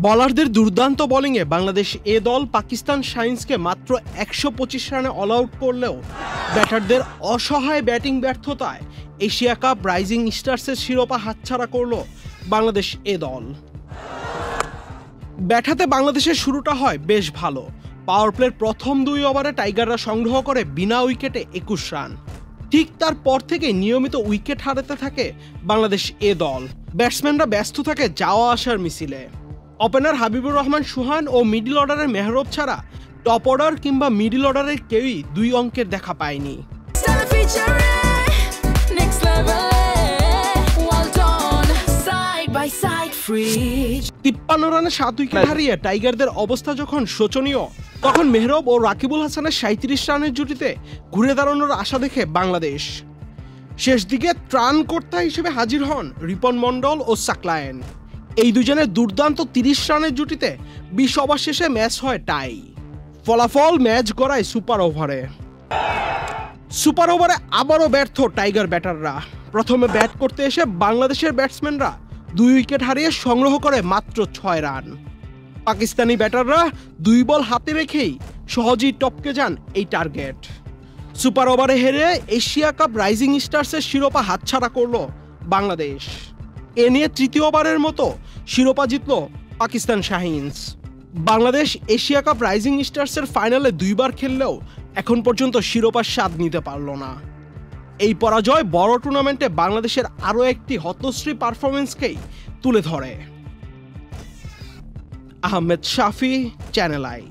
বলারদের দুর্দান্ত বোলিংয়ে বাংলাদেশ এ দল পাকিস্তান শাইন্সকে মাত্র ১২৫ রানে অল আউট করলেও ব্যাটারদের অসহায় ব্যাটিং ব্যর্থতায় এশিয়া কাপ রাইজিং স্টার্সের শিরোপা হাতছাড়া করল বাংলাদেশ এ দল। ব্যাটাতে বাংলাদেশের শুরুটা হয় বেশ ভালো। পাওয়ার প্লের প্রথম ২ ওভারে টাইগাররা সংগ্রহ করে বিনা উইকেটে ২১ রান। ঠিক তারপর থেকে নিয়মিত উইকেট হারাতে থাকে বাংলাদেশ এ দল। ব্যাটসম্যানরা ব্যস্ত থাকে যাওয়া আসার মিছিলে। ওপেনার হাবিবুর রহমান সুহান ও মিডল অর্ডারের মেহরব ছাড়া টপ অর্ডার কিংবা মিডল অর্ডারের কেউই ২ অঙ্কের দেখা পায়নি। ৫৩ রানে ৭ উইকেট হারিয়ে টাইগারদের অবস্থা যখন শোচনীয়, তখন মেহরব ও রাকিবুল হাসানের ৩৭ রানের জুটিতে ঘুরে দাঁড়ানোর আশা দেখে বাংলাদেশ। শেষ দিকে ত্রাণ কর্তা হিসেবে হাজির হন রিপন মন্ডল ও সাকলায়েন। এই দুজনের দুর্দান্ত ৩০ রানের জুটিতে ২০ ওভার শেষে ম্যাচ হয় টাই। ফলাফল ম্যাচ গড়ায় সুপার ওভারে। সুপার ওভারে আবারও ব্যর্থ টাইগার ব্যাটাররা। প্রথমে ব্যাট করতে এসে বাংলাদেশের ব্যাটসম্যানরা ২ উইকেট হারিয়ে সংগ্রহ করে মাত্র ৬ রান। পাকিস্তানি ব্যাটাররা ২ বল হাতে রেখেই সহজেই টপকে যান এই টার্গেট। সুপার ওভারে হেরে এশিয়া কাপ রাইজিং স্টার্সের শিরোপা হাতছাড়া করল বাংলাদেশ। এ নিয়ে তৃতীয়বারের মতো শিরোপা জিতল Pakistan Shaheens. Bangladesh Asia cup rising স্টার্সের ফাইনালে ২ বার খেললেও এখন পর্যন্ত শিরোপার স্বাদ নিতে পারল না। এই পরাজয় বড় টুর্নামেন্টে বাংলাদেশের আরও একটি হতশ্রী পারফরমেন্সকেই তুলে ধরে। আহমেদ শাফি, চ্যানেল আই।